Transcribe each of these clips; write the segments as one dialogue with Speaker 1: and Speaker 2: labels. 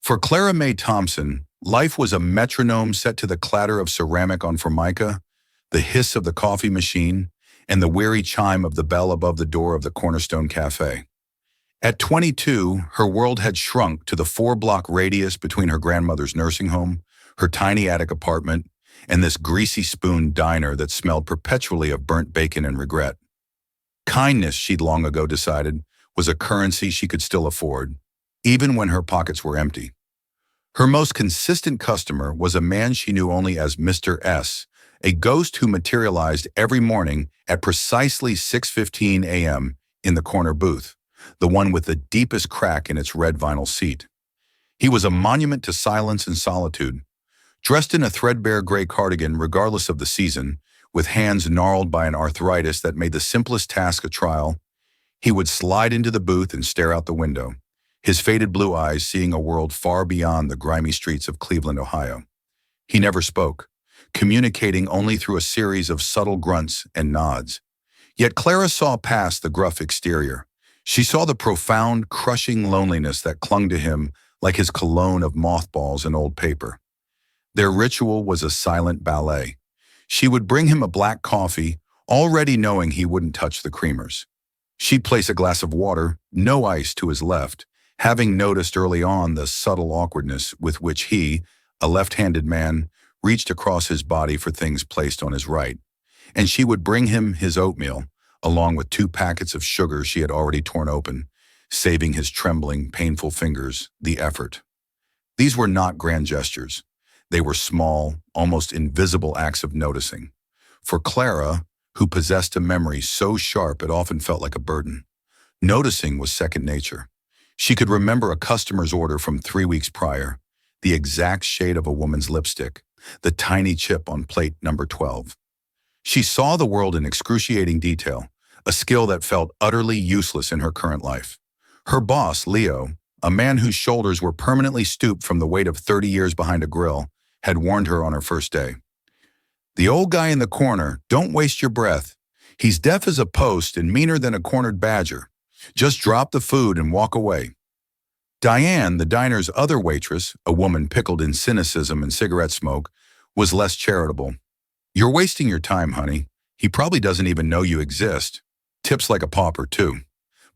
Speaker 1: For Clara Mae Thompson, life was a metronome set to the clatter of ceramic on formica, the hiss of the coffee machine, and the weary chime of the bell above the door of the Cornerstone Cafe. At 22, her world had shrunk to the 4-block radius between her grandmother's nursing home, her tiny attic apartment, and this greasy spoon diner that smelled perpetually of burnt bacon and regret. Kindness, she'd long ago decided, was a currency she could still afford, even when her pockets were empty. Her most consistent customer was a man she knew only as Mr. S., a ghost who materialized every morning at precisely 6:15 a.m. in the corner booth, the one with the deepest crack in its red vinyl seat. He was a monument to silence and solitude. Dressed in a threadbare gray cardigan regardless of the season, with hands gnarled by an arthritis that made the simplest task a trial, he would slide into the booth and stare out the window, his faded blue eyes seeing a world far beyond the grimy streets of Cleveland, Ohio. He never spoke, communicating only through a series of subtle grunts and nods. Yet Clara saw past the gruff exterior. She saw the profound, crushing loneliness that clung to him like his cologne of mothballs and old paper. Their ritual was a silent ballet. She would bring him a black coffee, already knowing he wouldn't touch the creamers. She'd place a glass of water, no ice, to his left, having noticed early on the subtle awkwardness with which he, a left-handed man, reached across his body for things placed on his right. And she would bring him his oatmeal, along with 2 packets of sugar she had already torn open, saving his trembling, painful fingers the effort. These were not grand gestures. They were small, almost invisible acts of noticing. For Clara, who possessed a memory so sharp it often felt like a burden, noticing was second nature. She could remember a customer's order from 3 weeks prior, the exact shade of a woman's lipstick, the tiny chip on plate number 12. She saw the world in excruciating detail, a skill that felt utterly useless in her current life. Her boss, Leo, a man whose shoulders were permanently stooped from the weight of 30 years behind a grill, had warned her on her first day. "The old guy in the corner, don't waste your breath. He's deaf as a post and meaner than a cornered badger. Just drop the food and walk away." Diane, the diner's other waitress, a woman pickled in cynicism and cigarette smoke, was less charitable. "You're wasting your time, honey. He probably doesn't even know you exist. Tips like a pauper, too."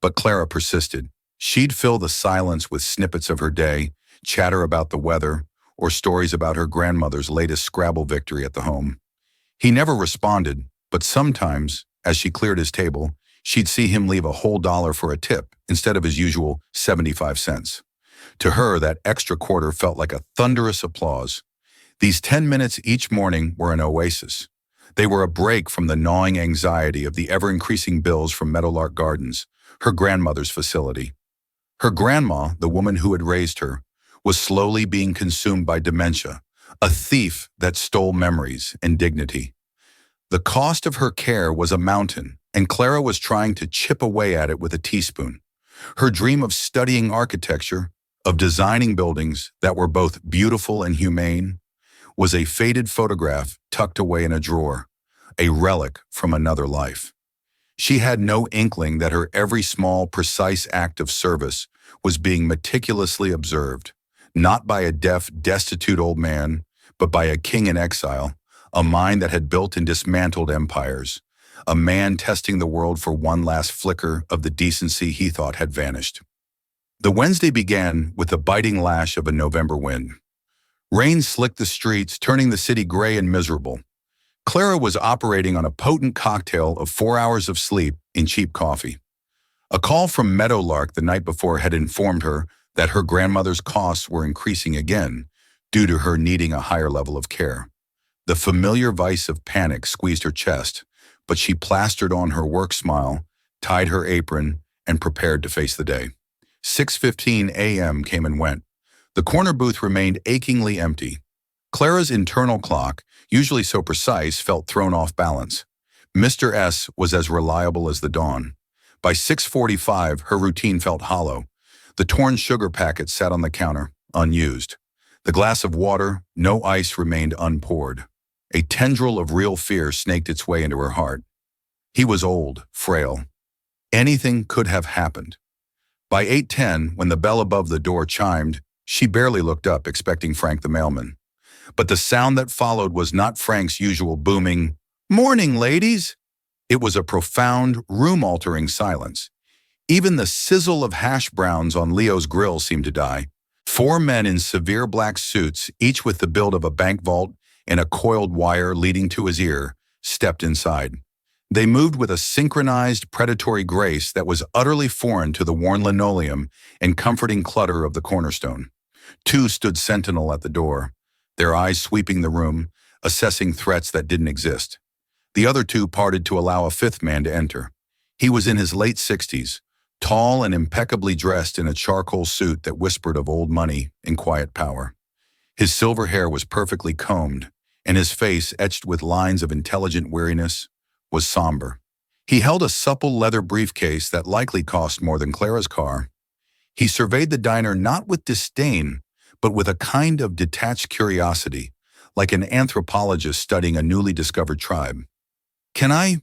Speaker 1: But Clara persisted. She'd fill the silence with snippets of her day, chatter about the weather, or stories about her grandmother's latest Scrabble victory at the home. He never responded, but sometimes, as she cleared his table, she'd see him leave a whole dollar for a tip instead of his usual 75 cents. To her, that extra quarter felt like a thunderous applause. These 10 minutes each morning were an oasis. They were a break from the gnawing anxiety of the ever-increasing bills from Meadowlark Gardens, her grandmother's facility. Her grandma, the woman who had raised her, was slowly being consumed by dementia, a thief that stole memories and dignity. The cost of her care was a mountain, and Clara was trying to chip away at it with a teaspoon. Her dream of studying architecture, of designing buildings that were both beautiful and humane, was a faded photograph tucked away in a drawer, a relic from another life. She had no inkling that her every small, precise act of service was being meticulously observed, not by a deaf, destitute old man, but by a king in exile, a mind that had built and dismantled empires, a man testing the world for one last flicker of the decency he thought had vanished. The Wednesday began with the biting lash of a November wind. Rain slicked the streets, turning the city gray and miserable. Clara was operating on a potent cocktail of 4 hours of sleep in cheap coffee. A call from Meadowlark the night before had informed her that her grandmother's costs were increasing again due to her needing a higher level of care. The familiar vice of panic squeezed her chest, but she plastered on her work smile, tied her apron, and prepared to face the day. 6:15 a.m. came and went. The corner booth remained achingly empty. Clara's internal clock, usually so precise, felt thrown off balance. Mr. S was as reliable as the dawn. By 6:45, her routine felt hollow. The torn sugar packet sat on the counter, unused. The glass of water, no ice, remained unpoured. A tendril of real fear snaked its way into her heart. He was old, frail. Anything could have happened. By 8:10, when the bell above the door chimed, She barely looked up, expecting Frank the mailman. But the sound that followed was not Frank's usual booming, "Morning, ladies!" It was a profound, room-altering silence. Even the sizzle of hash browns on Leo's grill seemed to die. Four men in severe black suits, each with the build of a bank vault and a coiled wire leading to his ear, stepped inside. They moved with a synchronized, predatory grace that was utterly foreign to the worn linoleum and comforting clutter of the cornerstone. Two stood sentinel at the door, their eyes sweeping the room, assessing threats that didn't exist. The other two parted to allow a fifth man to enter. He was in his late 60s, tall and impeccably dressed in a charcoal suit that whispered of old money and quiet power. His silver hair was perfectly combed, and his face, etched with lines of intelligent weariness, was somber. He held a supple leather briefcase that likely cost more than Clara's car. He surveyed the diner not with disdain, but with a kind of detached curiosity, like an anthropologist studying a newly discovered tribe. "Can I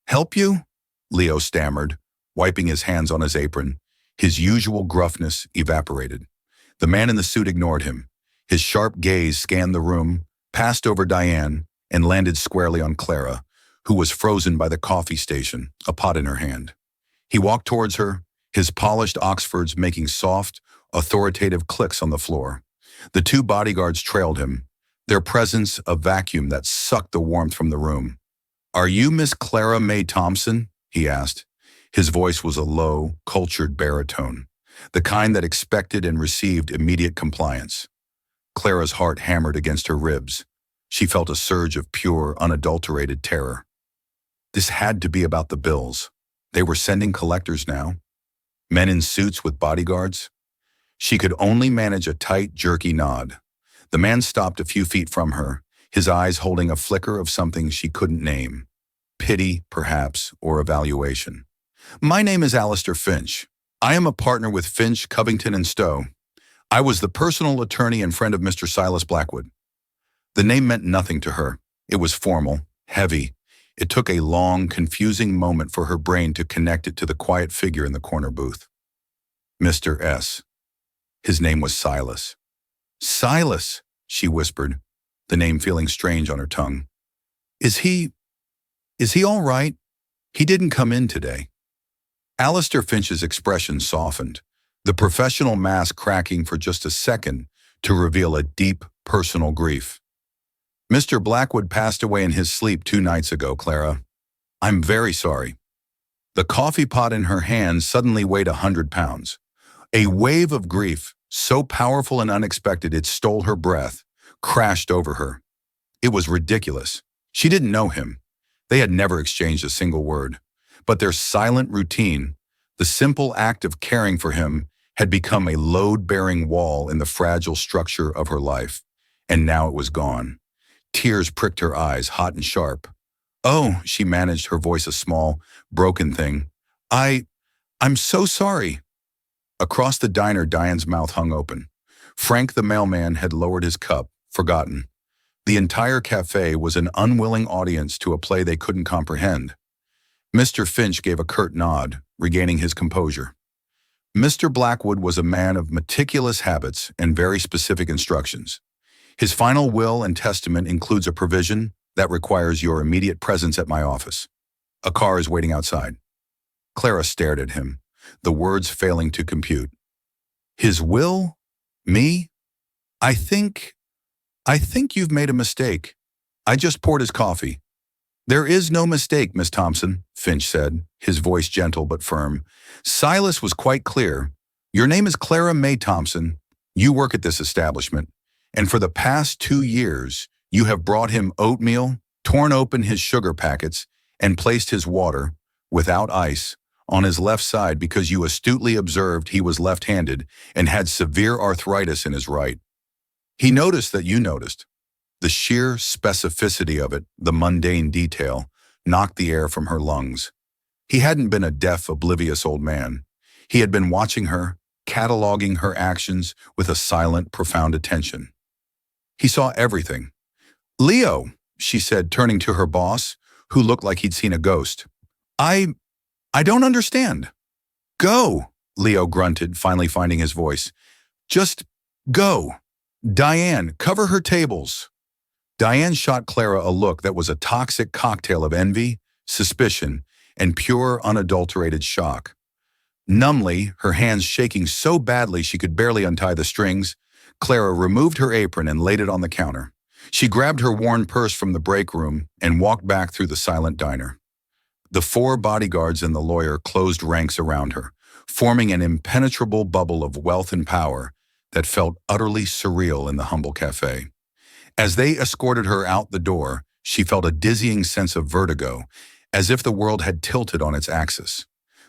Speaker 1: help you?" Leo stammered, wiping his hands on his apron. His usual gruffness evaporated. The man in the suit ignored him. His sharp gaze scanned the room, passed over Diane, and landed squarely on Clara, who was frozen by the coffee station, a pot in her hand. He walked towards her, his polished Oxfords making soft, authoritative clicks on the floor. The two bodyguards trailed him, their presence a vacuum that sucked the warmth from the room. "Are you Miss Clara May Thompson?" he asked. His voice was a low, cultured baritone, the kind that expected and received immediate compliance. Clara's heart hammered against her ribs. She felt a surge of pure, unadulterated terror. This had to be about the bills. They were sending collectors now. Men in suits with bodyguards. She could only manage a tight, jerky nod. The man stopped a few feet from her, his eyes holding a flicker of something she couldn't name. Pity, perhaps, or evaluation. "My name is Alistair Finch. I am a partner with Finch, Covington & Stowe. I was the personal attorney and friend of Mr. Silas Blackwood." The name meant nothing to her. It was formal, heavy. It took a long, confusing moment for her brain to connect it to the quiet figure in the corner booth. Mr. S. His name was Silas. "Silas," she whispered, the name feeling strange on her tongue. Is he all right? He didn't come in today." Alistair Finch's expression softened, the professional mask cracking for just a second to reveal a deep, personal grief. "Mr. Blackwood passed away in his sleep 2 nights ago, Clara. I'm very sorry." The coffee pot in her hand suddenly weighed 100 pounds. A wave of grief, so powerful and unexpected it stole her breath, crashed over her. It was ridiculous. She didn't know him. They had never exchanged a single word. But their silent routine, the simple act of caring for him, had become a load-bearing wall in the fragile structure of her life. And now it was gone. Tears pricked her eyes, hot and sharp. "Oh," she managed, her voice a small, broken thing. I'm so sorry." Across the diner, Diane's mouth hung open. Frank the mailman had lowered his cup, forgotten. The entire cafe was an unwilling audience to a play they couldn't comprehend. Mr. Finch gave a curt nod, regaining his composure. Mr. Blackwood was a man of meticulous habits and very specific instructions. His final will and testament includes a provision that requires your immediate presence at my office. A car is waiting outside. Clara stared at him, the words failing to compute. "His will? Me? I think you've made a mistake. I just poured his coffee." "There is no mistake, Miss Thompson," Finch said, his voice gentle but firm. "Silas was quite clear. Your name is Clara May Thompson. You work at this establishment. And for the past 2 years, you have brought him oatmeal, torn open his sugar packets, and placed his water, without ice, on his left side because you astutely observed he was left-handed and had severe arthritis in his right. He noticed that you noticed. The sheer specificity of it, the mundane detail, knocked the air from her lungs. He hadn't been a deaf, oblivious old man. He had been watching her, cataloging her actions with a silent, profound attention. He saw everything. "Leo," she said, turning to her boss, who looked like he'd seen a ghost. I don't understand." "Go," Leo grunted, finally finding his voice. Go! Diane, cover her tables! Diane shot Clara a look that was a toxic cocktail of envy, suspicion, and pure, unadulterated shock. Numbly, her hands shaking so badly she could barely untie the strings, Clara removed her apron and laid it on the counter. She grabbed her worn purse from the break room and walked back through the silent diner. The four bodyguards and the lawyer closed ranks around her, forming an impenetrable bubble of wealth and power that felt utterly surreal in the humble cafe. As they escorted her out the door, she felt a dizzying sense of vertigo, as if the world had tilted on its axis.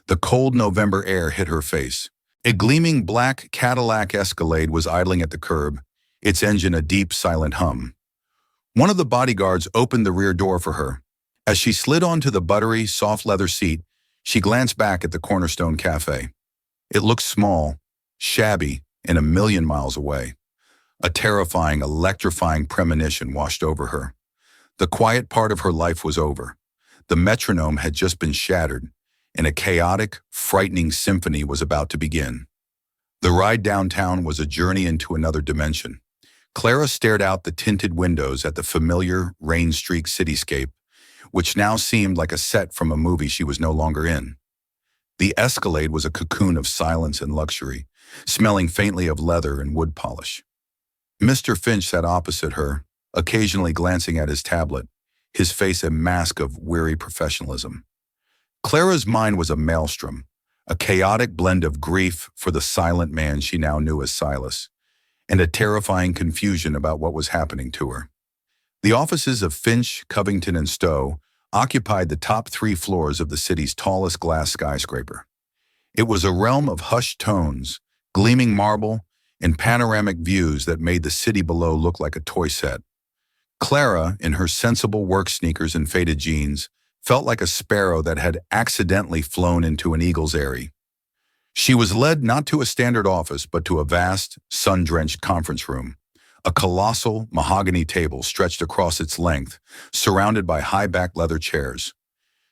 Speaker 1: The cold November air hit her face. A gleaming black Cadillac Escalade was idling at the curb, its engine a deep, silent hum. One of the bodyguards opened the rear door for her. As she slid onto the buttery, soft leather seat, she glanced back at the Cornerstone Cafe. It looked small, shabby, and a million miles away. A terrifying, electrifying premonition washed over her. The quiet part of her life was over. The metronome had just been shattered, and a chaotic, frightening symphony was about to begin. The ride downtown was a journey into another dimension. Clara stared out the tinted windows at the familiar, rain-streaked cityscape, which now seemed like a set from a movie she was no longer in. The Escalade was a cocoon of silence and luxury, smelling faintly of leather and wood polish. Mr. Finch sat opposite her, occasionally glancing at his tablet, his face a mask of weary professionalism. Clara's mind was a maelstrom, a chaotic blend of grief for the silent man she now knew as Silas, and a terrifying confusion about what was happening to her. The offices of Finch, Covington, and Stowe occupied the top 3 floors of the city's tallest glass skyscraper. It was a realm of hushed tones, gleaming marble, and panoramic views that made the city below look like a toy set. Clara, in her sensible work sneakers and faded jeans, felt like a sparrow that had accidentally flown into an eagle's eyrie. She was led not to a standard office, but to a vast, sun-drenched conference room. A colossal mahogany table stretched across its length, surrounded by high-backed leather chairs.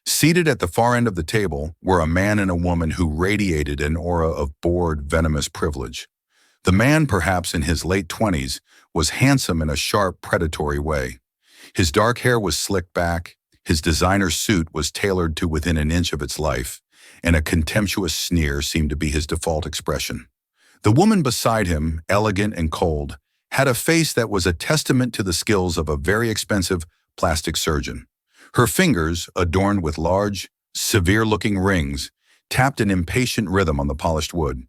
Speaker 1: Seated at the far end of the table were a man and a woman who radiated an aura of bored, venomous privilege. The man, perhaps in his late 20s, was handsome in a sharp, predatory way. His dark hair was slicked back, his designer suit was tailored to within an inch of its life, and a contemptuous sneer seemed to be his default expression. The woman beside him, elegant and cold, had a face that was a testament to the skills of a very expensive plastic surgeon. Her fingers, adorned with large, severe-looking rings, tapped an impatient rhythm on the polished wood.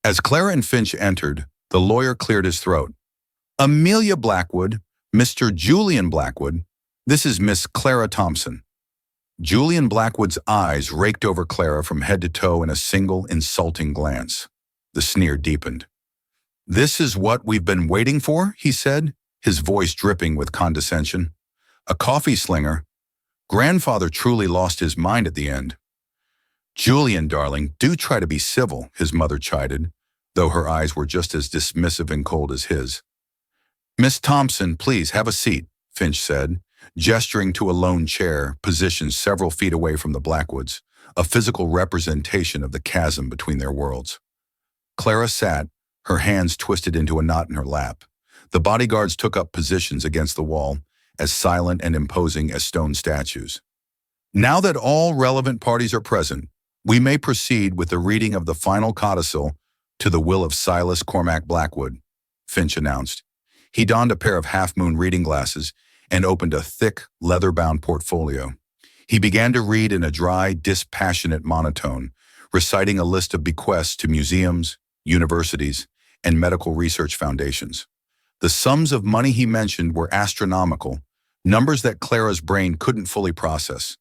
Speaker 1: As Clara and Finch entered, the lawyer cleared his throat. "Amelia Blackwood, Mr. Julian Blackwood, this is Miss Clara Thompson." Julian Blackwood's eyes raked over Clara from head to toe in a single, insulting glance. The sneer deepened. "This is what we've been waiting for," he said, his voice dripping with condescension. "A coffee slinger. Grandfather truly lost his mind at the end." "Julian, darling, do try to be civil," his mother chided, though her eyes were just as dismissive and cold as his. "Miss Thompson, please have a seat," Finch said, gesturing to a lone chair positioned several feet away from the Blackwoods, a physical representation of the chasm between their worlds. Clara sat, her hands twisted into a knot in her lap. The bodyguards took up positions against the wall, as silent and imposing as stone statues. "Now that all relevant parties are present, we may proceed with the reading of the final codicil to the will of Silas Cormac Blackwood," Finch announced. He donned a pair of half-moon reading glasses and opened a thick, leather-bound portfolio. He began to read in a dry, dispassionate monotone, reciting a list of bequests to museums, universities, and medical research foundations. The sums of money he mentioned were astronomical, numbers that Clara's brain couldn't fully process.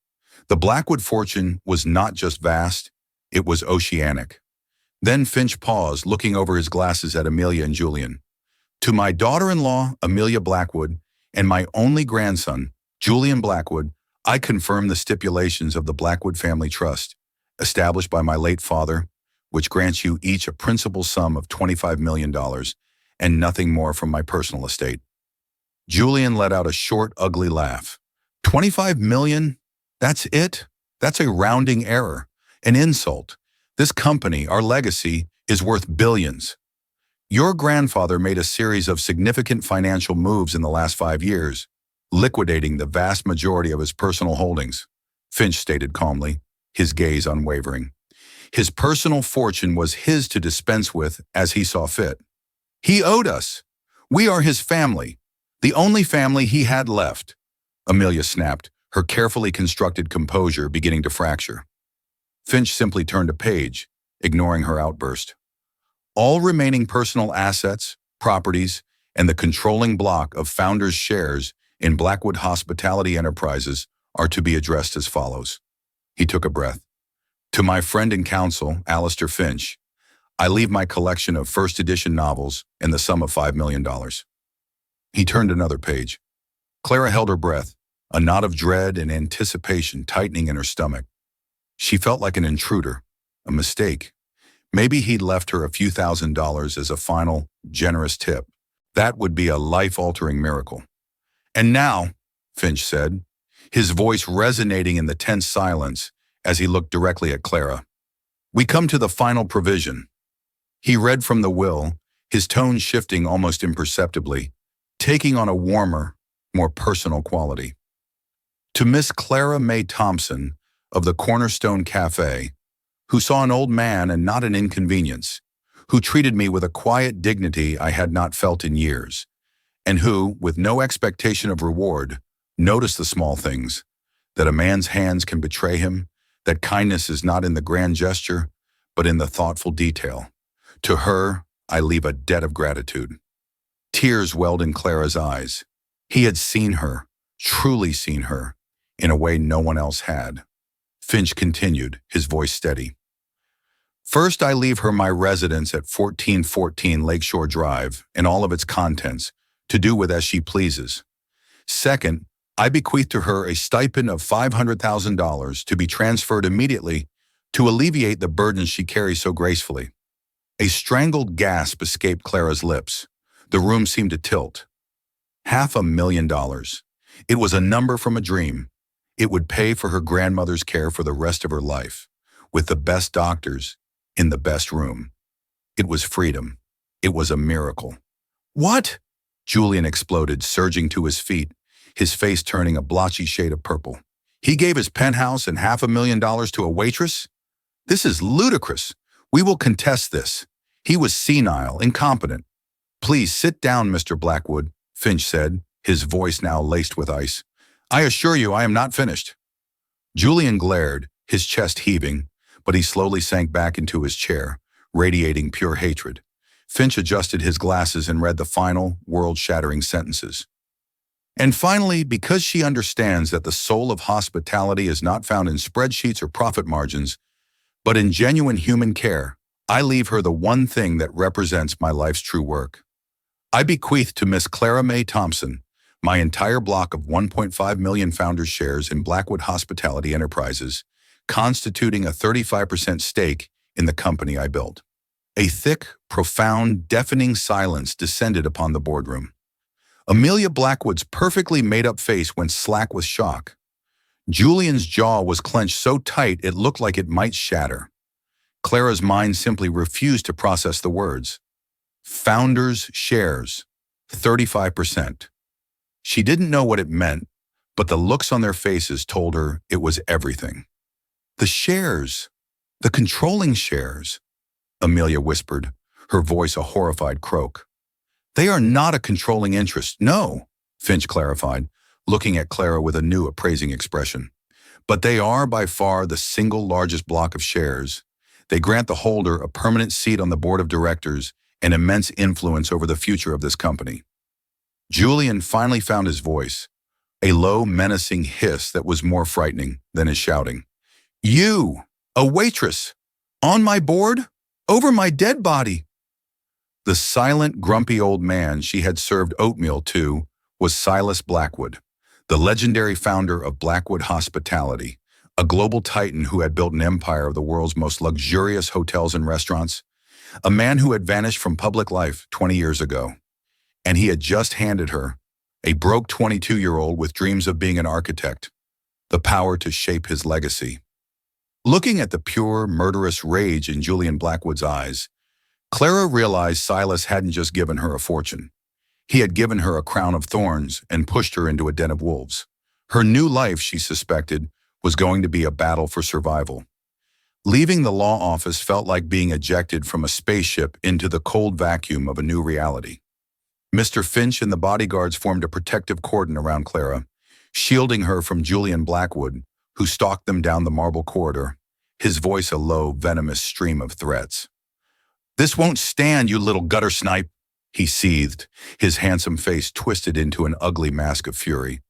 Speaker 1: The Blackwood fortune was not just vast, it was oceanic. Then Finch paused, looking over his glasses at Amelia and Julian. "To my daughter-in-law, Amelia Blackwood, and my only grandson, Julian Blackwood, I confirm the stipulations of the Blackwood Family Trust, established by my late father, which grants you each a principal sum of $25 million and nothing more from my personal estate." Julian let out a short, ugly laugh. $25 million? That's it? That's a rounding error, an insult. This company, our legacy, is worth billions. Your grandfather made a series of significant financial moves in the last 5 years, liquidating the vast majority of his personal holdings, Finch stated calmly, his gaze unwavering. His personal fortune was his to dispense with as he saw fit. He owed us. We are his family, the only family he had left. Amelia snapped, her carefully constructed composure beginning to fracture. Finch simply turned a page, ignoring her outburst. All remaining personal assets, properties, and the controlling block of founders' shares in Blackwood Hospitality Enterprises are to be addressed as follows. He took a breath. To my friend and counsel, Alistair Finch, I leave my collection of first edition novels in the sum of $5 million. He turned another page. Clara held her breath, a knot of dread and anticipation tightening in her stomach. She felt like an intruder, a mistake. Maybe he'd left her a few $1,000s as a final, generous tip. That would be a life-altering miracle. And now, Finch said, his voice resonating in the tense silence as he looked directly at Clara. We come to the final provision. He read from the will, his tone shifting almost imperceptibly, taking on a warmer, more personal quality. To Miss Clara May Thompson of the Cornerstone Cafe, who saw an old man and not an inconvenience, who treated me with a quiet dignity I had not felt in years, and who, with no expectation of reward, noticed the small things, that a man's hands can betray him, that kindness is not in the grand gesture, but in the thoughtful detail. To her, I leave a debt of gratitude. Tears welled in Clara's eyes. He had seen her, truly seen her, in a way no one else had. Finch continued, his voice steady. First, I leave her my residence at 1414 Lakeshore Drive and all of its contents, to do with as she pleases. Second, I bequeath to her a stipend of $500,000 to be transferred immediately to alleviate the burdens she carries so gracefully. A strangled gasp escaped Clara's lips. The room seemed to tilt. $500,000. It was a number from a dream. It would pay for her grandmother's care for the rest of her life, with the best doctors, in the best room. It was freedom. It was a miracle. What? Julian exploded, surging to his feet, his face turning a blotchy shade of purple. He gave his penthouse and $500,000 to a waitress? This is ludicrous. We will contest this. He was senile, incompetent. Please sit down, Mr. Blackwood, Finch said, his voice now laced with ice. I assure you I am not finished. Julian glared, his chest heaving, but he slowly sank back into his chair, radiating pure hatred. Finch adjusted his glasses and read the final, world-shattering sentences. And finally, because she understands that the soul of hospitality is not found in spreadsheets or profit margins, but in genuine human care, I leave her the one thing that represents my life's true work. I bequeath to Miss Clara May Thompson my entire block of 1.5 million founders' shares in Blackwood Hospitality Enterprises, constituting a 35% stake in the company I built. A thick, profound, deafening silence descended upon the boardroom. Amelia Blackwood's perfectly made-up face went slack with shock. Julian's jaw was clenched so tight it looked like it might shatter. Clara's mind simply refused to process the words. Founders' shares, 35%. She didn't know what it meant, but the looks on their faces told her it was everything. The shares, the controlling shares, Amelia whispered, her voice a horrified croak. They are not a controlling interest, no, Finch clarified, looking at Clara with a new appraising expression. But they are by far the single largest block of shares. They grant the holder a permanent seat on the board of directors and immense influence over the future of this company. Julian finally found his voice, a low, menacing hiss that was more frightening than his shouting. You, a waitress, on my board, over my dead body. The silent, grumpy old man she had served oatmeal to was Silas Blackwood, the legendary founder of Blackwood Hospitality, a global titan who had built an empire of the world's most luxurious hotels and restaurants, a man who had vanished from public life 20 years ago. And he had just handed her, a broke 22-year-old with dreams of being an architect, the power to shape his legacy. Looking at the pure, murderous rage in Julian Blackwood's eyes, Clara realized Silas hadn't just given her a fortune. He had given her a crown of thorns and pushed her into a den of wolves. Her new life, she suspected, was going to be a battle for survival. Leaving the law office felt like being ejected from a spaceship into the cold vacuum of a new reality. Mr. Finch and the bodyguards formed a protective cordon around Clara, shielding her from Julian Blackwood, who stalked them down the marble corridor, his voice a low, venomous stream of threats. "This won't stand, you little gutter snipe," he seethed, his handsome face twisted into an ugly mask of fury.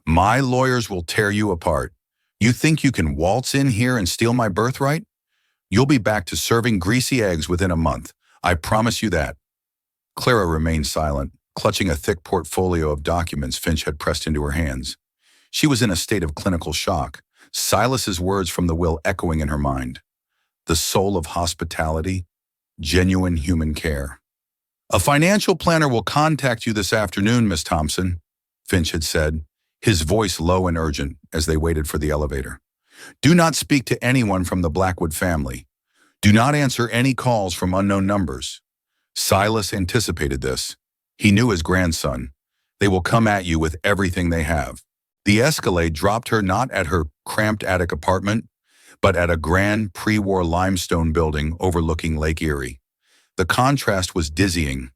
Speaker 1: "My lawyers will tear you apart. You think you can waltz in here and steal my birthright? You'll be back to serving greasy eggs within a month. I promise you that." Clara remained silent, clutching a thick portfolio of documents Finch had pressed into her hands. She was in a state of clinical shock, Silas's words from the will echoing in her mind. The soul of hospitality, genuine human care. "A financial planner will contact you this afternoon, Miss Thompson," Finch had said, his voice low and urgent as they waited for the elevator. "Do not speak to anyone from the Blackwood family. Do not answer any calls from unknown numbers." Silas anticipated this. He knew his grandson. They will come at you with everything they have. The Escalade dropped her not at her cramped attic apartment, but at a grand pre-war limestone building overlooking Lake Erie. The contrast was dizzying.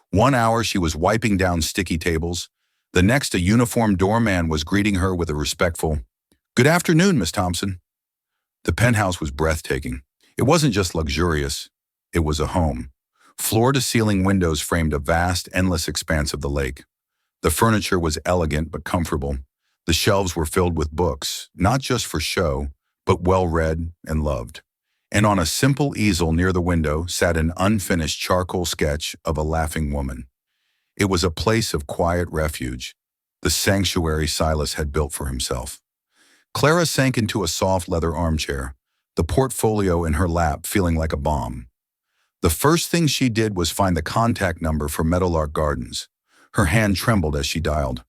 Speaker 1: 1 hour she was wiping down sticky tables. The next, a uniformed doorman was greeting her with a respectful, "Good afternoon, Miss Thompson." The penthouse was breathtaking. It wasn't just luxurious. It was a home. Floor-to-ceiling windows framed a vast, endless expanse of the lake. The furniture was elegant but comfortable. The shelves were filled with books, not just for show, but well-read and loved. And on a simple easel near the window sat an unfinished charcoal sketch of a laughing woman. It was a place of quiet refuge, the sanctuary Silas had built for himself. Clara sank into a soft leather armchair, the portfolio in her lap feeling like a bomb. The first thing she did was find the contact number for Meadowlark Gardens. Her hand trembled as she dialed.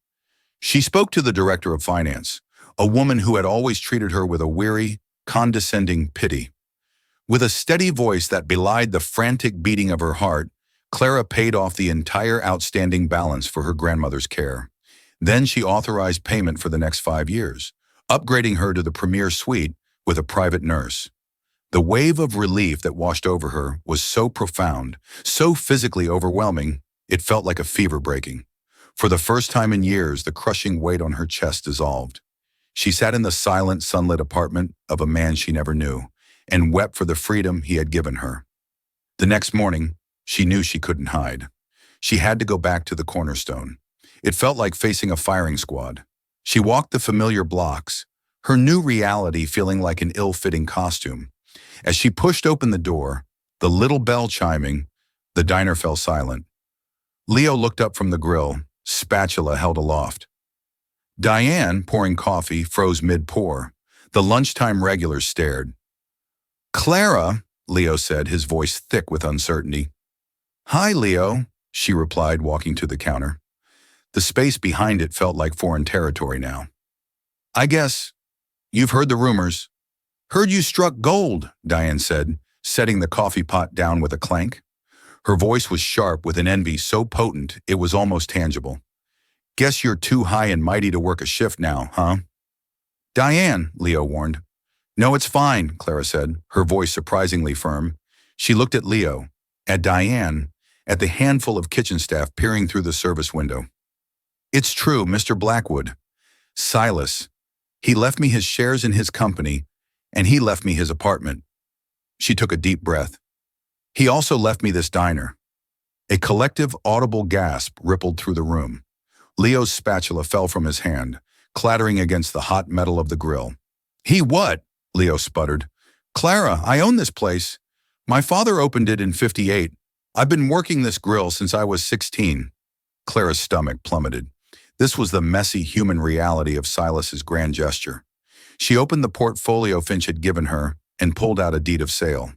Speaker 1: She spoke to the director of finance, a woman who had always treated her with a weary, condescending pity. With a steady voice that belied the frantic beating of her heart, Clara paid off the entire outstanding balance for her grandmother's care. Then she authorized payment for the next 5 years, upgrading her to the premier suite with a private nurse. The wave of relief that washed over her was so profound, so physically overwhelming, it felt like a fever breaking. For the first time in years, the crushing weight on her chest dissolved. She sat in the silent, sunlit apartment of a man she never knew, and wept for the freedom he had given her. The next morning, she knew she couldn't hide. She had to go back to the Cornerstone. It felt like facing a firing squad. She walked the familiar blocks, her new reality feeling like an ill-fitting costume. As she pushed open the door, the little bell chiming, the diner fell silent. Leo looked up from the grill, spatula held aloft. Diane, pouring coffee, froze mid-pour. The lunchtime regulars stared. "Clara," Leo said, his voice thick with uncertainty. "Hi, Leo," she replied, walking to the counter. The space behind it felt like foreign territory now. "I guess you've heard the rumors." "Heard you struck gold," Diane said, setting the coffee pot down with a clank. Her voice was sharp with an envy so potent it was almost tangible. "Guess you're too high and mighty to work a shift now, huh?" "Diane," Leo warned. "No, it's fine," Clara said, her voice surprisingly firm. She looked at Leo, at Diane, at the handful of kitchen staff peering through the service window. "It's true, Mr. Blackwood. Silas. He left me his shares in his company, and he left me his apartment." She took a deep breath. "He also left me this diner." A collective, audible gasp rippled through the room. Leo's spatula fell from his hand, clattering against the hot metal of the grill. "He what?" Leo sputtered. "Clara, I own this place. My father opened it in '58. I've been working this grill since I was 16. Clara's stomach plummeted. This was the messy human reality of Silas's grand gesture. She opened the portfolio Finch had given her and pulled out a deed of sale.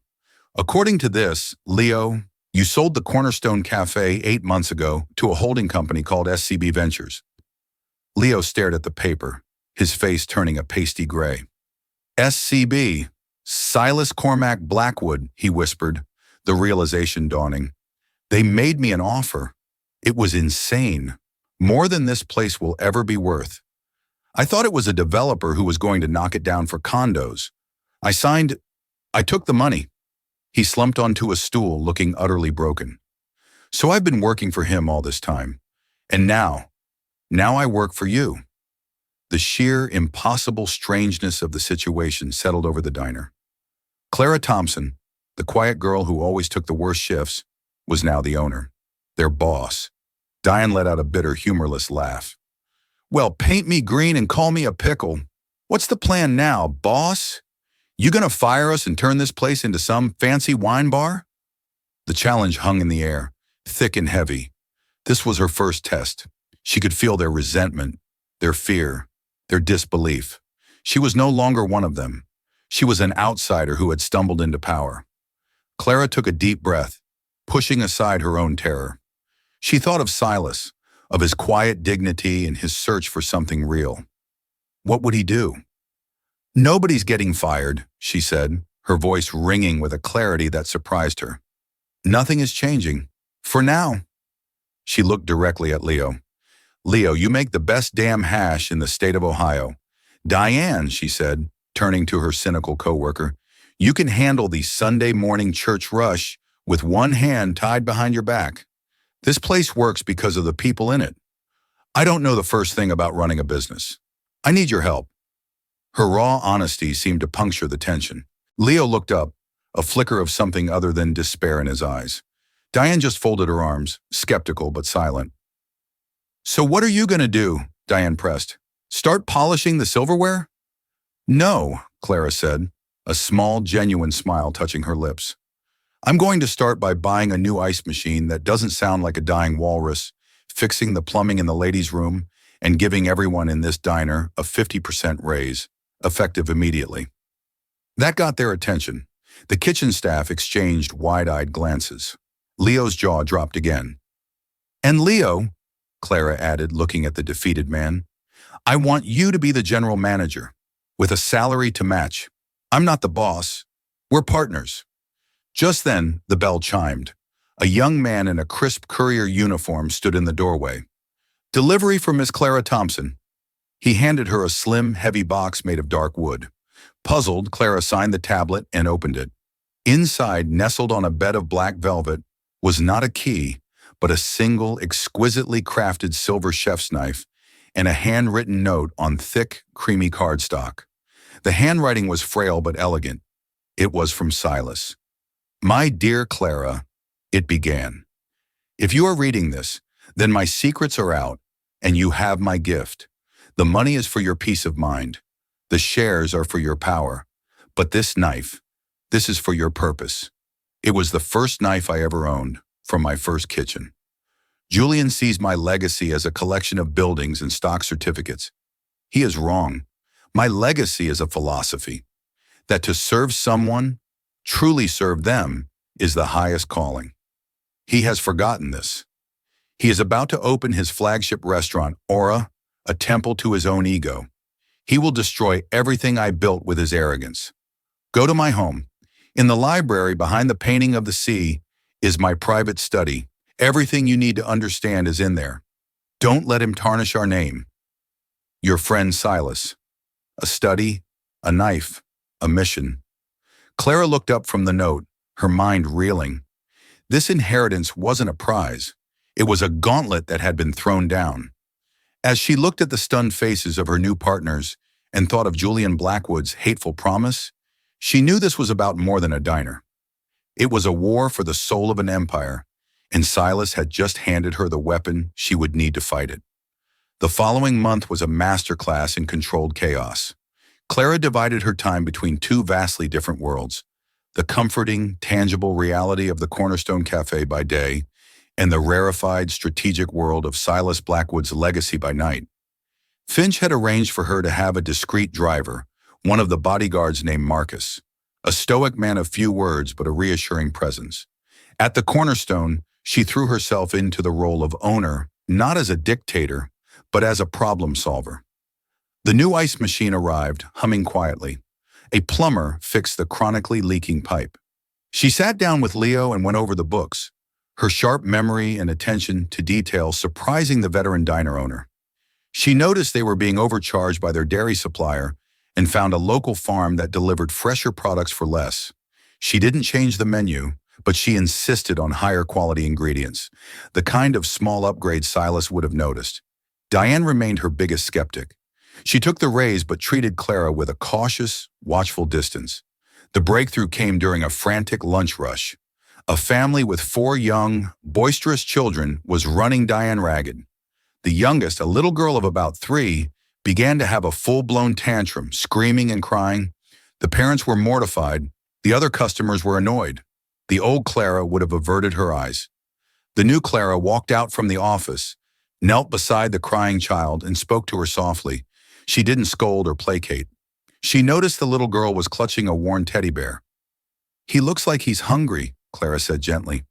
Speaker 1: "According to this, Leo, you sold the Cornerstone Cafe 8 months ago to a holding company called SCB Ventures." Leo stared at the paper, his face turning a pasty gray. "SCB, Silas Cormac Blackwood," he whispered, the realization dawning. They made me an offer. It was insane. More than this place will ever be worth. I thought it was a developer who was going to knock it down for condos. I signed. I took the money. He slumped onto a stool, looking utterly broken. So I've been working for him all this time. And now I work for you. The sheer, impossible strangeness of the situation settled over the diner. Clara Thompson, the quiet girl who always took the worst shifts, was now the owner, their boss. Diane let out a bitter, humorless laugh. Well, paint me green and call me a pickle. What's the plan now, boss? You gonna fire us and turn this place into some fancy wine bar? The challenge hung in the air, thick and heavy. This was her first test. She could feel their resentment, their fear, their disbelief. She was no longer one of them. She was an outsider who had stumbled into power. Clara took a deep breath, pushing aside her own terror. She thought of Silas, of his quiet dignity and his search for something real. What would he do? Nobody's getting fired, she said, her voice ringing with a clarity that surprised her. Nothing is changing. For now. She looked directly at Leo. Leo, you make the best damn hash in the state of Ohio. Diane, she said, turning to her cynical coworker, you can handle the Sunday morning church rush with one hand tied behind your back. This place works because of the people in it. I don't know the first thing about running a business. I need your help. Her raw honesty seemed to puncture the tension. Leo looked up, a flicker of something other than despair in his eyes. Diane just folded her arms, skeptical but silent. So what are you going to do? Diane pressed. Start polishing the silverware? No, Clara said, a small, genuine smile touching her lips. I'm going to start by buying a new ice machine that doesn't sound like a dying walrus, fixing the plumbing in the ladies' room, and giving everyone in this diner a 50% raise, effective immediately. That got their attention. The kitchen staff exchanged wide-eyed glances. Leo's jaw dropped again. And Leo, Clara added, looking at the defeated man, I want you to be the general manager, with a salary to match. I'm not the boss. We're partners. Just then, the bell chimed. A young man in a crisp courier uniform stood in the doorway. Delivery for Miss Clara Thompson. He handed her a slim, heavy box made of dark wood. Puzzled, Clara signed the tablet and opened it. Inside, nestled on a bed of black velvet, was not a key, but a single, exquisitely crafted silver chef's knife and a handwritten note on thick, creamy cardstock. The handwriting was frail but elegant. It was from Silas. My dear Clara, it began. If you are reading this, then my secrets are out, and you have my gift. The money is for your peace of mind. The shares are for your power. But this knife, this is for your purpose. It was the first knife I ever owned, from my first kitchen. Julian sees my legacy as a collection of buildings and stock certificates. He is wrong. My legacy is a philosophy, that to serve someone, truly serve them, is the highest calling. He has forgotten this. He is about to open his flagship restaurant, Aura, a temple to his own ego. He will destroy everything I built with his arrogance. Go to my home. In the library behind the painting of the sea is my private study. Everything you need to understand is in there. Don't let him tarnish our name. Your friend Silas. A study, a knife, a mission. Clara looked up from the note, her mind reeling. This inheritance wasn't a prize. It was a gauntlet that had been thrown down. As she looked at the stunned faces of her new partners and thought of Julian Blackwood's hateful promise, she knew this was about more than a diner. It was a war for the soul of an empire, and Silas had just handed her the weapon she would need to fight it. The following month was a masterclass in controlled chaos. Clara divided her time between two vastly different worlds, the comforting, tangible reality of the Cornerstone Cafe by day and the rarefied, strategic world of Silas Blackwood's legacy by night. Finch had arranged for her to have a discreet driver, one of the bodyguards named Marcus, a stoic man of few words but a reassuring presence. At the Cornerstone, she threw herself into the role of owner, not as a dictator, but as a problem solver. The new ice machine arrived, humming quietly. A plumber fixed the chronically leaking pipe. She sat down with Leo and went over the books, her sharp memory and attention to detail surprising the veteran diner owner. She noticed they were being overcharged by their dairy supplier and found a local farm that delivered fresher products for less. She didn't change the menu, but she insisted on higher quality ingredients, the kind of small upgrade Silas would have noticed. Diane remained her biggest skeptic. She took the raise but treated Clara with a cautious, watchful distance. The breakthrough came during a frantic lunch rush. A family with 4 young, boisterous children was running Diane ragged. The youngest, a little girl of about 3, began to have a full-blown tantrum, screaming and crying. The parents were mortified. The other customers were annoyed. The old Clara would have averted her eyes. The new Clara walked out from the office, knelt beside the crying child, and spoke to her softly. She didn't scold or placate. She noticed the little girl was clutching a worn teddy bear. "He looks like he's hungry," Clara said gently.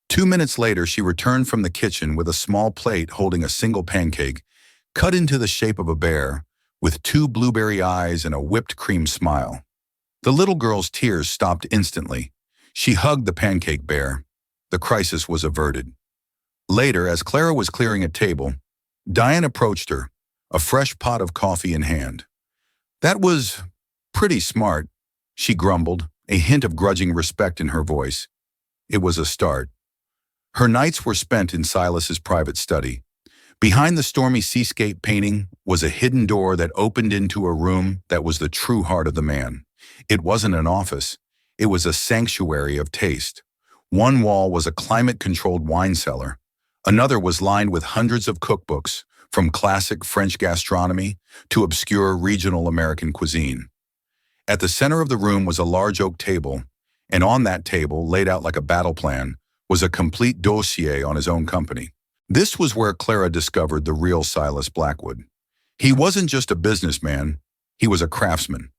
Speaker 1: 2 minutes later, she returned from the kitchen with a small plate holding a single pancake, cut into the shape of a bear, with 2 blueberry eyes and a whipped cream smile. The little girl's tears stopped instantly. She hugged the pancake bear. The crisis was averted. Later, as Clara was clearing a table, Diane approached her, a fresh pot of coffee in hand. "That was pretty smart," she grumbled, a hint of grudging respect in her voice. It was a start. Her nights were spent in Silas's private study. Behind the stormy seascape painting was a hidden door that opened into a room that was the true heart of the man. It wasn't an office. It was a sanctuary of taste. One wall was a climate-controlled wine cellar. Another was lined with hundreds of cookbooks, from classic French gastronomy to obscure regional American cuisine. At the center of the room was a large oak table, and on that table, laid out like a battle plan, was a complete dossier on his own company. This was where Clara discovered the real Silas Blackwood. He wasn't just a businessman, he was a craftsman.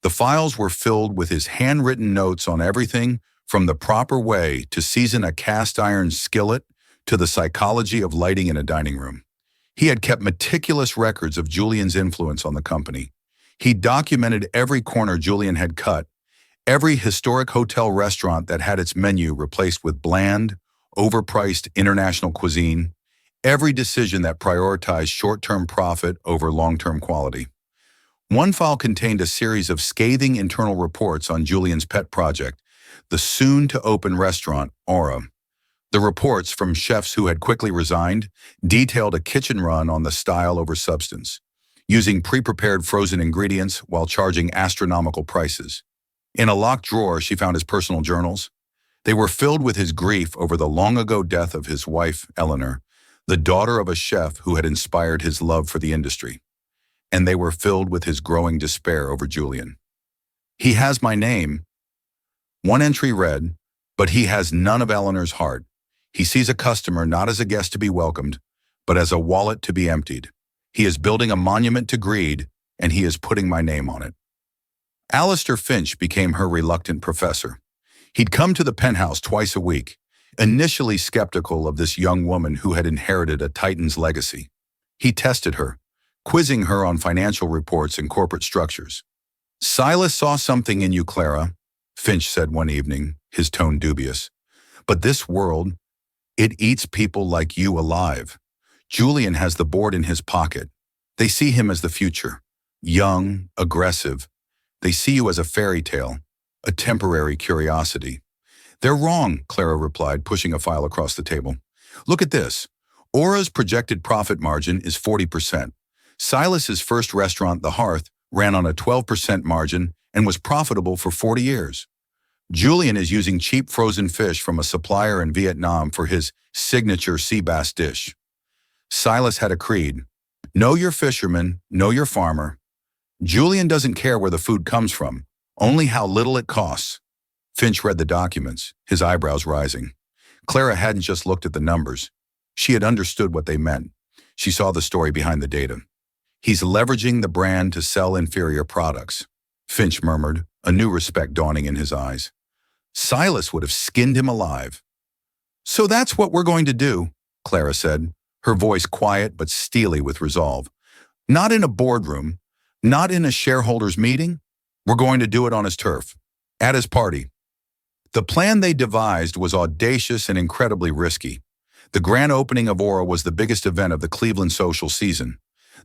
Speaker 1: The files were filled with his handwritten notes on everything from the proper way to season a cast iron skillet to the psychology of lighting in a dining room. He had kept meticulous records of Julian's influence on the company. He documented every corner Julian had cut, every historic hotel restaurant that had its menu replaced with bland, overpriced international cuisine, every decision that prioritized short-term profit over long-term quality. One file contained a series of scathing internal reports on Julian's pet project, the soon-to-open restaurant, Aura. The reports from chefs who had quickly resigned detailed a kitchen run on the style over substance, using pre-prepared frozen ingredients while charging astronomical prices. In a locked drawer, she found his personal journals. They were filled with his grief over the long-ago death of his wife, Eleanor, the daughter of a chef who had inspired his love for the industry. And they were filled with his growing despair over Julian. "He has my name." One entry read, "But he has none of Eleanor's heart. He sees a customer not as a guest to be welcomed, but as a wallet to be emptied. He is building a monument to greed, and he is putting my name on it." Alistair Finch became her reluctant professor. He'd come to the penthouse twice a week, initially skeptical of this young woman who had inherited a titan's legacy. He tested her, quizzing her on financial reports and corporate structures. "Silas saw something in you, Clara," Finch said one evening, his tone dubious. "But this world, it eats people like you alive. Julian has the board in his pocket. They see him as the future, young, aggressive. They see you as a fairy tale, a temporary curiosity." "They're wrong," Clara replied, pushing a file across the table. "Look at this. Aura's projected profit margin is 40%. Silas's first restaurant, The Hearth, ran on a 12% margin and was profitable for 40 years. Julian is using cheap frozen fish from a supplier in Vietnam for his signature sea bass dish. Silas had a creed: know your fisherman, know your farmer. Julian doesn't care where the food comes from, only how little it costs." Finch read the documents, his eyebrows rising. Clara hadn't just looked at the numbers. She had understood what they meant. She saw the story behind the data. "He's leveraging the brand to sell inferior products," Finch murmured, a new respect dawning in his eyes. "Silas would have skinned him alive." "So that's what we're going to do," Clara said, her voice quiet but steely with resolve. "Not in a boardroom, not in a shareholders' meeting. We're going to do it on his turf, at his party." The plan they devised was audacious and incredibly risky. The grand opening of Aura was the biggest event of the Cleveland social season.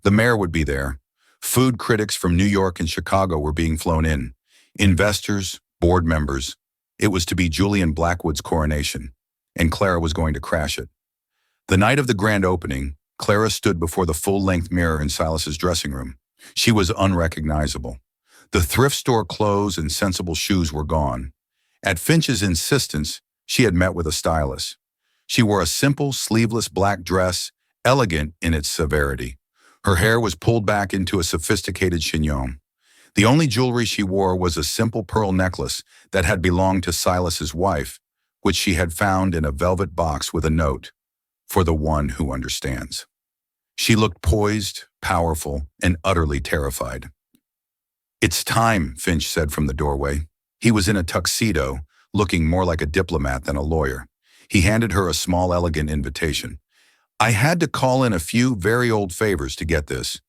Speaker 1: The mayor would be there. Food critics from New York and Chicago were being flown in. Investors, board members. It was to be Julian Blackwood's coronation, and Clara was going to crash it. The night of the grand opening, Clara stood before the full-length mirror in Silas's dressing room. She was unrecognizable. The thrift store clothes and sensible shoes were gone. At Finch's insistence, she had met with a stylist. She wore a simple, sleeveless black dress, elegant in its severity. Her hair was pulled back into a sophisticated chignon. The only jewelry she wore was a simple pearl necklace that had belonged to Silas's wife, which she had found in a velvet box with a note, "For the one who understands." She looked poised, powerful, and utterly terrified. "It's time," Finch said from the doorway. He was in a tuxedo, looking more like a diplomat than a lawyer. He handed her a small, elegant invitation. "I had to call in a few very old favors to get this.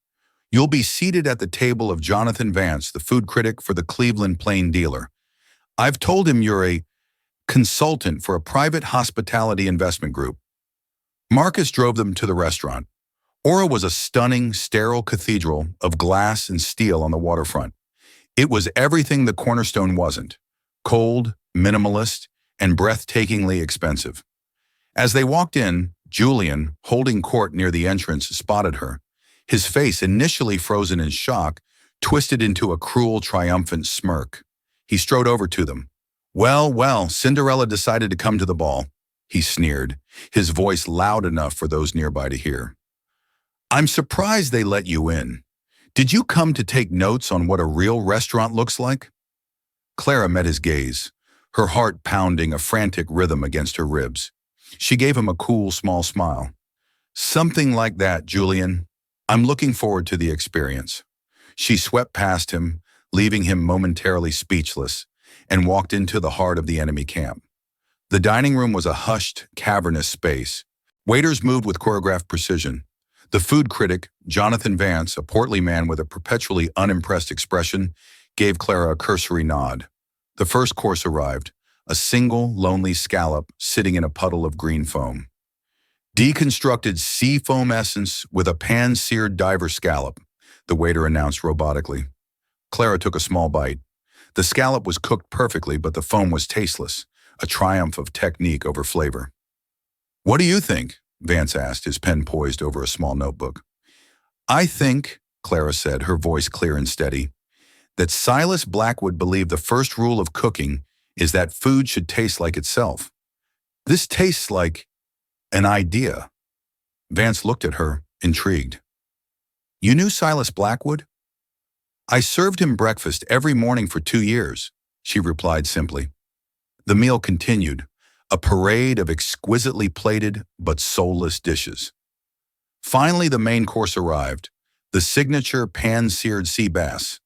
Speaker 1: You'll be seated at the table of Jonathan Vance, the food critic for the Cleveland Plain Dealer. I've told him you're a consultant for a private hospitality investment group." Marcus drove them to the restaurant. Aura was a stunning, sterile cathedral of glass and steel on the waterfront. It was everything the Cornerstone wasn't: cold, minimalist, and breathtakingly expensive. As they walked in, Julian, holding court near the entrance, spotted her. His face, initially frozen in shock, twisted into a cruel, triumphant smirk. He strode over to them. "Well, well, Cinderella decided to come to the ball," he sneered, his voice loud enough for those nearby to hear. "I'm surprised they let you in. Did you come to take notes on what a real restaurant looks like?" Clara met his gaze, her heart pounding a frantic rhythm against her ribs. She gave him a cool, small smile. "Something like that, Julian. I'm looking forward to the experience." She swept past him, leaving him momentarily speechless, and walked into the heart of the enemy camp. The dining room was a hushed, cavernous space. Waiters moved with choreographed precision. The food critic, Jonathan Vance, a portly man with a perpetually unimpressed expression, gave Clara a cursory nod. The first course arrived, a single, lonely scallop sitting in a puddle of green foam. "Deconstructed sea foam essence with a pan-seared diver scallop," the waiter announced robotically. Clara took a small bite. The scallop was cooked perfectly, but the foam was tasteless, a triumph of technique over flavor. "What do you think?" Vance asked, his pen poised over a small notebook. "I think," Clara said, her voice clear and steady, "that Silas Blackwood believed the first rule of cooking is that food should taste like itself. This tastes like an idea." Vance looked at her, intrigued. "You knew Silas Blackwood?" "I served him breakfast every morning for 2 years," she replied simply. The meal continued, a parade of exquisitely plated but soulless dishes. Finally, the main course arrived, the signature pan-seared sea bass.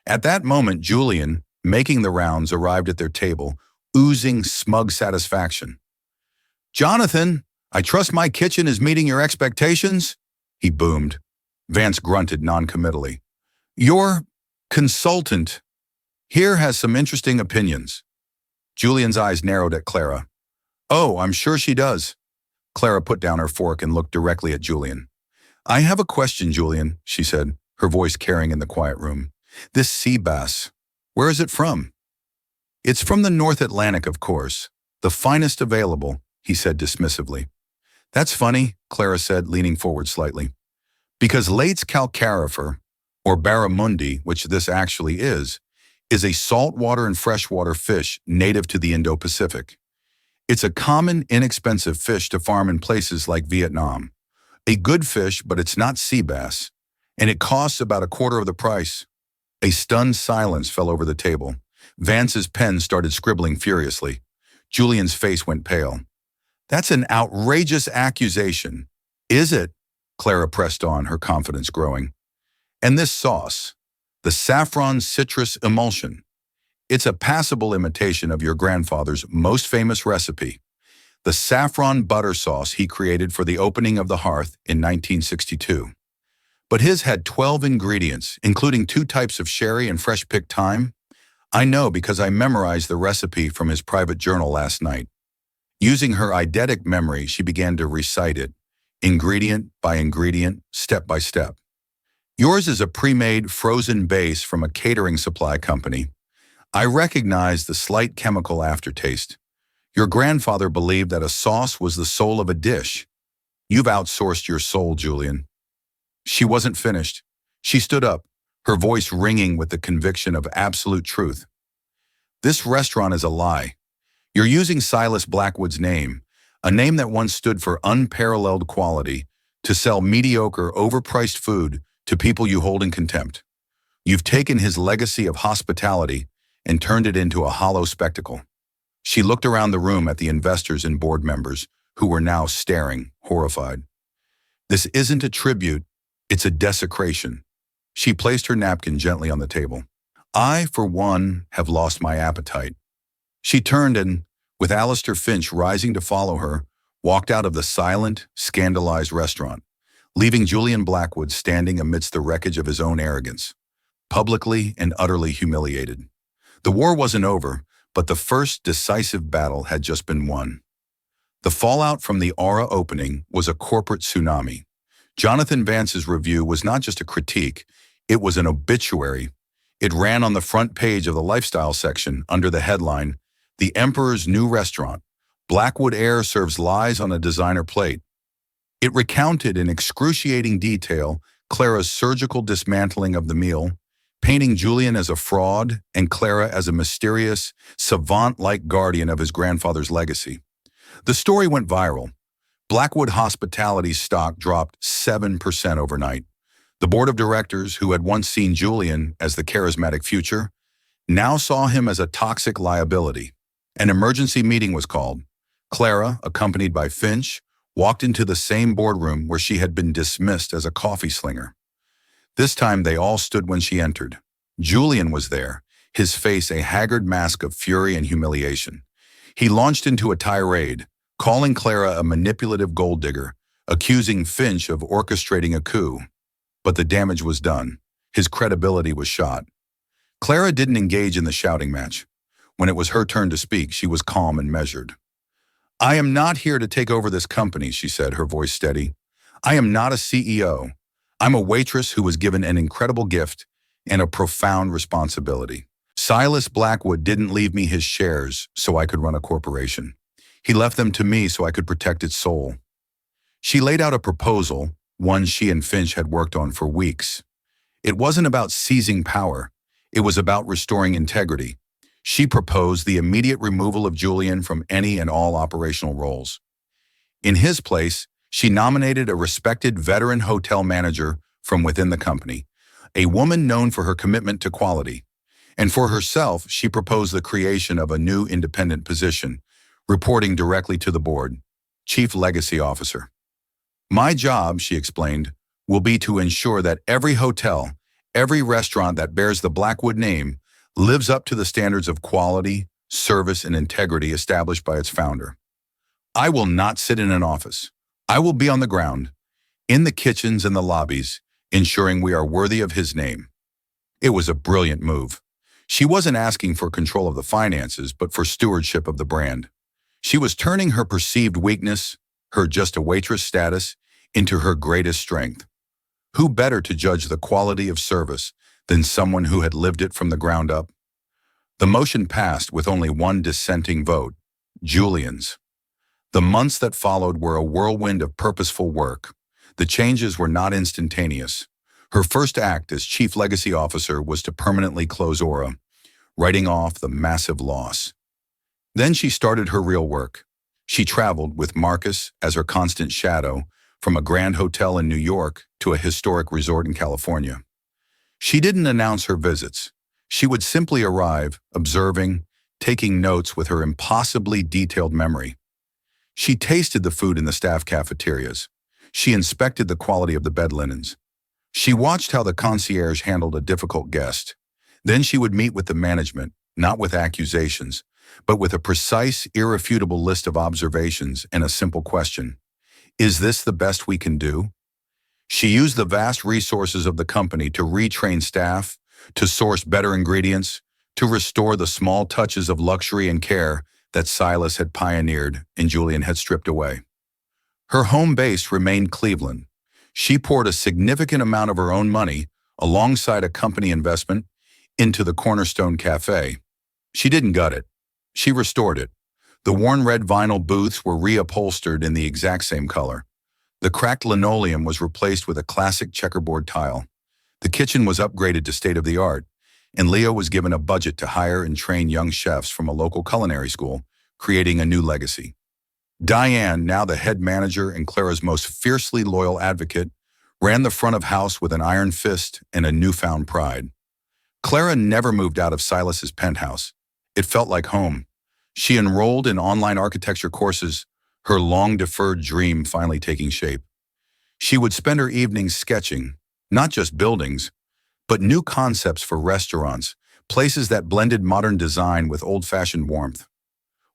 Speaker 1: At that moment, Julian, making the rounds, arrived at their table, oozing smug satisfaction. "Jonathan, I trust my kitchen is meeting your expectations?" he boomed. Vance grunted noncommittally. "Your consultant here has some interesting opinions." Julian's eyes narrowed at Clara. "Oh, I'm sure she does." Clara put down her fork and looked directly at Julian. "I have a question, Julian," she said, her voice carrying in the quiet room. "This sea bass, where is it from?" "It's from the North Atlantic, of course. The finest available," he said dismissively. "That's funny," Clara said, leaning forward slightly. "Because Late's calcarifer, or barramundi, which this actually is a saltwater and freshwater fish native to the Indo-Pacific. It's a common, inexpensive fish to farm in places like Vietnam. A good fish, but it's not sea bass, and it costs about a quarter of the price." A stunned silence fell over the table. Vance's pen started scribbling furiously. Julian's face went pale. "That's an outrageous accusation." "Is it?" Clara pressed on, her confidence growing. "And this sauce, the saffron citrus emulsion, it's a passable imitation of your grandfather's most famous recipe, the saffron butter sauce he created for the opening of the Hearth in 1962. But his had 12 ingredients, including 2 types of sherry and fresh-picked thyme. I know because I memorized the recipe from his private journal last night. Using her eidetic memory, she began to recite it, ingredient by ingredient, step by step. Yours is a pre-made frozen base from a catering supply company. I recognize the slight chemical aftertaste. Your grandfather believed that a sauce was the soul of a dish. You've outsourced your soul, Julian. She wasn't finished. She stood up, her voice ringing with the conviction of absolute truth. This restaurant is a lie. You're using Silas Blackwood's name, a name that once stood for unparalleled quality, to sell mediocre, overpriced food to people you hold in contempt. You've taken his legacy of hospitality and turned it into a hollow spectacle. She looked around the room at the investors and board members, who were now staring, horrified. This isn't a tribute, it's a desecration. She placed her napkin gently on the table. I, for one, have lost my appetite. She turned and, with Alistair Finch rising to follow her, walked out of the silent, scandalized restaurant, leaving Julian Blackwood standing amidst the wreckage of his own arrogance, publicly and utterly humiliated. The war wasn't over, but the first decisive battle had just been won. The fallout from the Aura opening was a corporate tsunami. Jonathan Vance's review was not just a critique, it was an obituary. It ran on the front page of the lifestyle section under the headline, "The Emperor's New Restaurant. Blackwood Heir serves lies on a designer plate." It recounted in excruciating detail Clara's surgical dismantling of the meal, painting Julian as a fraud and Clara as a mysterious, savant-like guardian of his grandfather's legacy. The story went viral. Blackwood Hospitality's stock dropped 7% overnight. The board of directors, who had once seen Julian as the charismatic future, now saw him as a toxic liability. An emergency meeting was called. Clara, accompanied by Finch, walked into the same boardroom where she had been dismissed as a coffee slinger. This time they all stood when she entered. Julian was there, his face a haggard mask of fury and humiliation. He launched into a tirade, calling Clara a manipulative gold digger, accusing Finch of orchestrating a coup. But the damage was done. His credibility was shot. Clara didn't engage in the shouting match. When it was her turn to speak, she was calm and measured. "I am not here to take over this company," she said, her voice steady. "I am not a CEO. I'm a waitress who was given an incredible gift and a profound responsibility. Silas Blackwood didn't leave me his shares so I could run a corporation. He left them to me so I could protect its soul." She laid out a proposal, one she and Finch had worked on for weeks. It wasn't about seizing power. It was about restoring integrity. She proposed the immediate removal of Julian from any and all operational roles. In his place, she nominated a respected veteran hotel manager from within the company, a woman known for her commitment to quality. And for herself, she proposed the creation of a new independent position, reporting directly to the board, Chief Legacy Officer. "My job," she explained, "will be to ensure that every hotel, every restaurant that bears the Blackwood name lives up to the standards of quality, service, and integrity established by its founder. I will not sit in an office. I will be on the ground, in the kitchens and the lobbies, ensuring we are worthy of his name." It was a brilliant move. She wasn't asking for control of the finances, but for stewardship of the brand. She was turning her perceived weakness, her just a waitress status, into her greatest strength. Who better to judge the quality of service than someone who had lived it from the ground up? The motion passed with only one dissenting vote, Julian's. The months that followed were a whirlwind of purposeful work. The changes were not instantaneous. Her first act as Chief Legacy Officer was to permanently close Aura, writing off the massive loss. Then she started her real work. She traveled, with Marcus as her constant shadow, from a grand hotel in New York to a historic resort in California. She didn't announce her visits. She would simply arrive, observing, taking notes with her impossibly detailed memory. She tasted the food in the staff cafeterias. She inspected the quality of the bed linens. She watched how the concierge handled a difficult guest. Then she would meet with the management, not with accusations, but with a precise, irrefutable list of observations and a simple question. Is this the best we can do? She used the vast resources of the company to retrain staff, to source better ingredients, to restore the small touches of luxury and care that Silas had pioneered and Julian had stripped away. Her home base remained Cleveland. She poured a significant amount of her own money, alongside a company investment, into the Cornerstone Cafe. She didn't gut it. She restored it. The worn red vinyl booths were reupholstered in the exact same color. The cracked linoleum was replaced with a classic checkerboard tile. The kitchen was upgraded to state-of-the-art, and Leo was given a budget to hire and train young chefs from a local culinary school, creating a new legacy. Diane, now the head manager and Clara's most fiercely loyal advocate, ran the front of house with an iron fist and a newfound pride. Clara never moved out of Silas's penthouse. It felt like home. She enrolled in online architecture courses, her long-deferred dream finally taking shape. She would spend her evenings sketching, not just buildings, but new concepts for restaurants, places that blended modern design with old-fashioned warmth.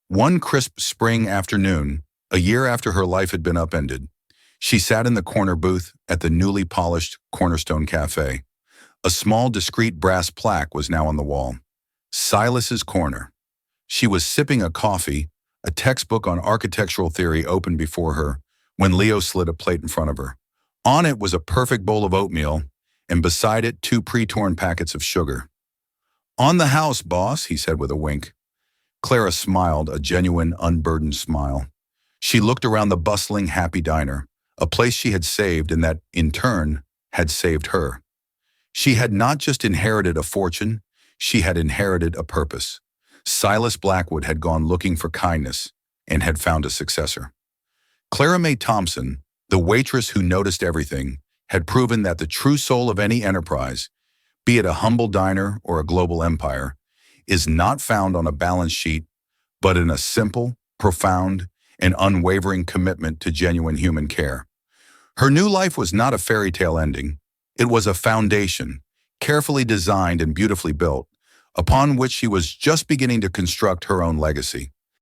Speaker 1: One crisp spring afternoon, a year after her life had been upended, she sat in the corner booth at the newly polished Cornerstone Cafe. A small, discreet brass plaque was now on the wall. Silas's Corner. She was sipping a coffee, a textbook on architectural theory open before her, when Leo slid a plate in front of her. On it was a perfect bowl of oatmeal, and beside it 2 pre-torn packets of sugar. "On the house, boss," he said with a wink. Clara smiled, a genuine, unburdened smile. She looked around the bustling, happy diner, a place she had saved and that, in turn, had saved her. She had not just inherited a fortune, she had inherited a purpose. Silas Blackwood had gone looking for kindness and had found a successor. Clara Mae Thompson, the waitress who noticed everything, had proven that the true soul of any enterprise, be it a humble diner or a global empire, is not found on a balance sheet, but in a simple, profound, and unwavering commitment to genuine human care. Her new life was not a fairy tale ending. It was a foundation, carefully designed and beautifully built, upon which she was just beginning to construct her own legacy.